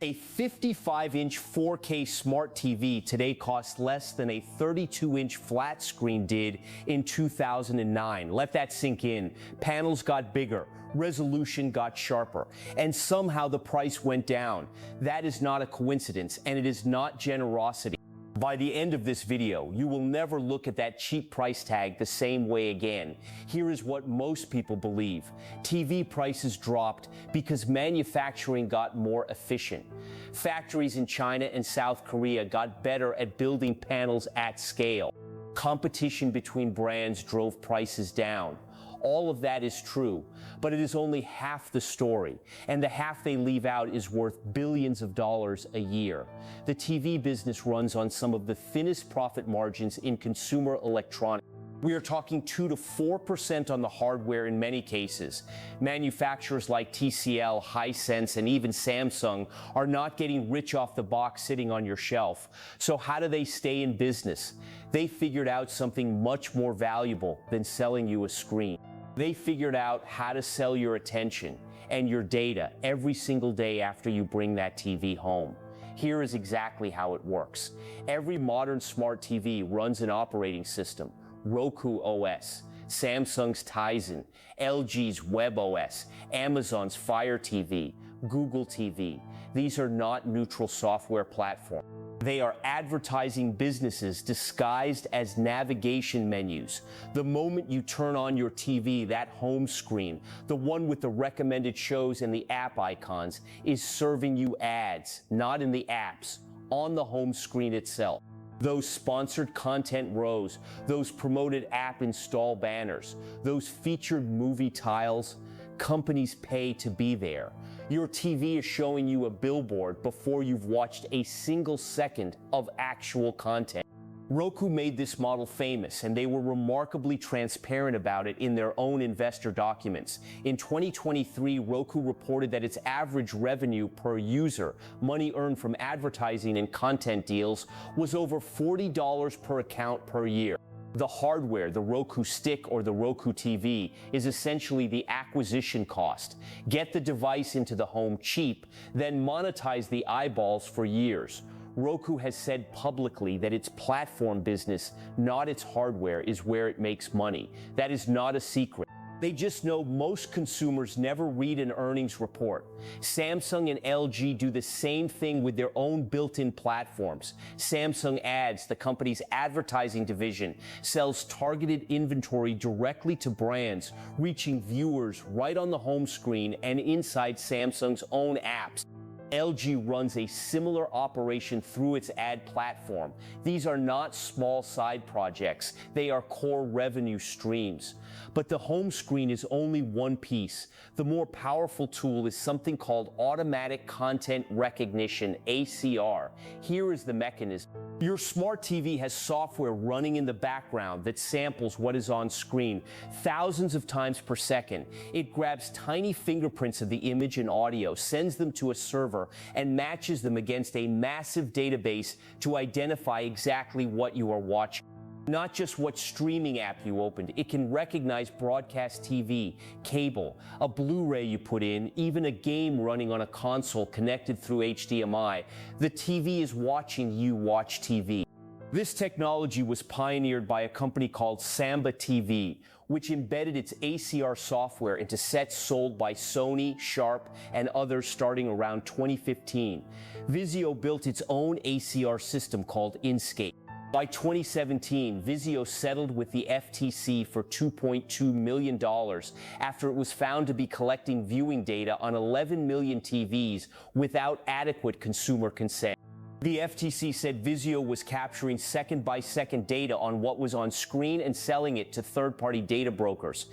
A 55-inch 4K smart TV today costs less than a 32-inch flat screen did in 2009. Let that sink in. Panels got bigger, resolution got sharper, and somehow the price went down. That is not a coincidence, and it is not generosity. By the end of this video, you will never look at that cheap price tag the same way again. Here is what most people believe. TV prices dropped because manufacturing got more efficient. Factories in China and South Korea got better at building panels at scale. Competition between brands drove prices down. All of that is true, but it is only half the story, and the half they leave out is worth billions of dollars a year. The TV business runs on some of the thinnest profit margins in consumer electronics. We are talking 2 to 4% on the hardware in many cases. Manufacturers like TCL, Hisense, and even Samsung are not getting rich off the box sitting on your shelf. So how do they stay in business? They figured out something much more valuable than selling you a screen. They figured out how to sell your attention and your data every single day after you bring that TV home. Here is exactly how it works. Every modern smart TV runs an operating system: Roku OS, Samsung's Tizen, LG's WebOS, Amazon's Fire TV, Google TV. These are not neutral software platforms. They are advertising businesses disguised as navigation menus. The moment you turn on your TV, that home screen, the one with the recommended shows and the app icons, is serving you ads, not in the apps, on the home screen itself. Those sponsored content rows, those promoted app install banners, those featured movie tiles, companies pay to be there. Your TV is showing you a billboard before you've watched a single second of actual content. Roku made this model famous, and they were remarkably transparent about it in their own investor documents. In 2023, Roku reported that its average revenue per user, money earned from advertising and content deals, was over $40 per account per year. The hardware, the Roku Stick or the Roku TV, is essentially the acquisition cost. Get the device into the home cheap, then monetize the eyeballs for years. Roku has said publicly that its platform business, not its hardware, is where it makes money. That is not a secret. They just know most consumers never read an earnings report. Samsung and LG do the same thing with their own built-in platforms. Samsung Ads, the company's advertising division, sells targeted inventory directly to brands, reaching viewers right on the home screen and inside Samsung's own apps. LG runs a similar operation through its ad platform. These are not small side projects. They are core revenue streams. But the home screen is only one piece. The more powerful tool is something called automatic content recognition, ACR. Here is the mechanism. Your smart TV has software running in the background that samples what is on screen thousands of times per second. It grabs tiny fingerprints of the image and audio, sends them to a server, and matches them against a massive database to identify exactly what you are watching. Not just what streaming app you opened, it can recognize broadcast TV, cable, a Blu-ray you put in, even a game running on a console connected through HDMI. The TV is watching you watch TV. This technology was pioneered by a company called Samba TV, which embedded its ACR software into sets sold by Sony, Sharp, and others starting around 2015. Vizio built its own ACR system called Inscape. By 2017, Vizio settled with the FTC for $2.2 million after it was found to be collecting viewing data on 11 million TVs without adequate consumer consent. The FTC said Vizio was capturing second-by-second data on what was on screen and selling it to third-party data brokers.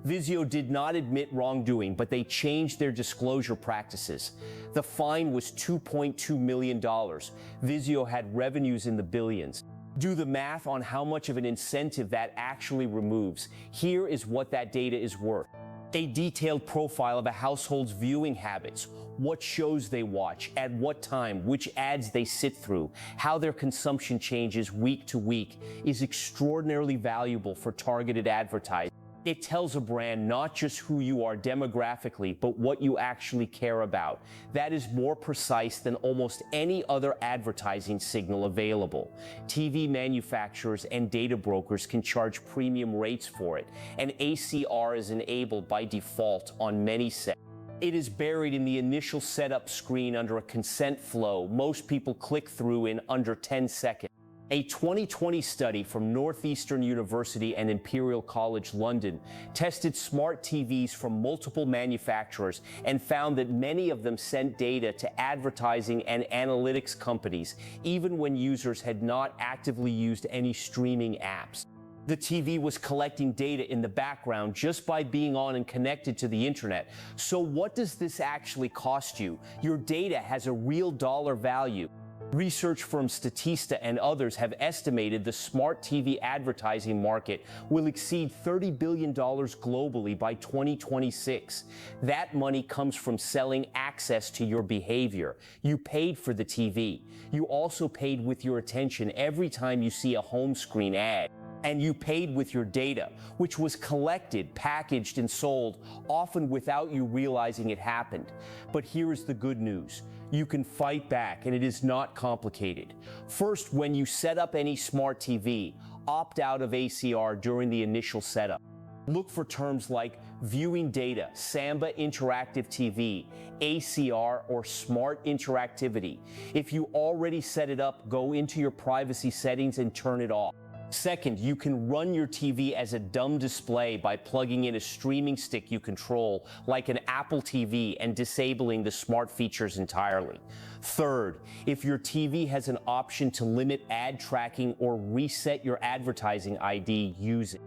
Vizio did not admit wrongdoing, but they changed their disclosure practices. The fine was $2.2 million. Vizio had revenues in the billions. Do the math on how much of an incentive that actually removes. Here is what that data is worth. A detailed profile of a household's viewing habits, what shows they watch, at what time, which ads they sit through, how their consumption changes week to week, is extraordinarily valuable for targeted advertising. It tells a brand not just who you are demographically, but what you actually care about. That is more precise than almost any other advertising signal available. TV manufacturers and data brokers can charge premium rates for it, and ACR is enabled by default on many sets. It is buried in the initial setup screen under a consent flow most people click through in under 10 seconds. A 2020 study from Northeastern University and Imperial College London tested smart TVs from multiple manufacturers and found that many of them sent data to advertising and analytics companies, even when users had not actively used any streaming apps. The TV was collecting data in the background just by being on and connected to the internet. So what does this actually cost you? Your data has a real dollar value. Research firm Statista and others have estimated the smart TV advertising market will exceed $30 billion globally by 2026. That money comes from selling access to your behavior. You paid for the TV. You also paid with your attention every time you see a home screen ad. And you paid with your data, which was collected, packaged, and sold, often without you realizing it happened. But here is the good news. You can fight back, and it is not complicated. First, when you set up any smart TV, opt out of ACR during the initial setup. Look for terms like viewing data, Samba Interactive TV, ACR, or Smart Interactivity. If you already set it up, go into your privacy settings and turn it off. Second, you can run your TV as a dumb display by plugging in a streaming stick you control, like an Apple TV, and disabling the smart features entirely. Third, if your TV has an option to limit ad tracking or reset your advertising ID, use it.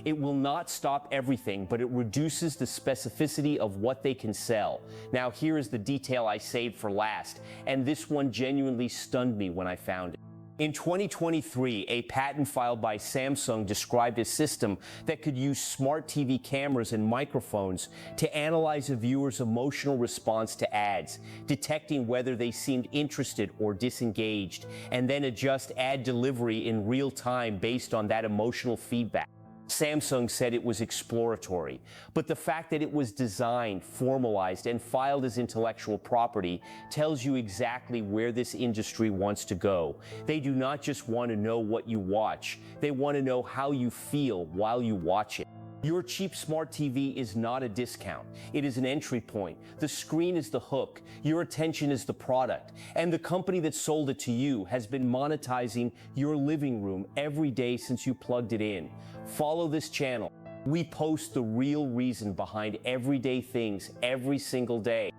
It will not stop everything, but it reduces the specificity of what they can sell. Now, here is the detail I saved for last, and this one genuinely stunned me when I found it. In 2023, a patent filed by Samsung described a system that could use smart TV cameras and microphones to analyze a viewer's emotional response to ads, detecting whether they seemed interested or disengaged, and then adjust ad delivery in real time based on that emotional feedback. Samsung said it was exploratory, but the fact that it was designed, formalized, and filed as intellectual property tells you exactly where this industry wants to go. They do not just want to know what you watch, they want to know how you feel while you watch it. Your cheap smart TV is not a discount. It is an entry point. The screen is the hook. Your attention is the product. And the company that sold it to you has been monetizing your living room every day since you plugged it in. Follow this channel. We post the real reason behind everyday things every single day.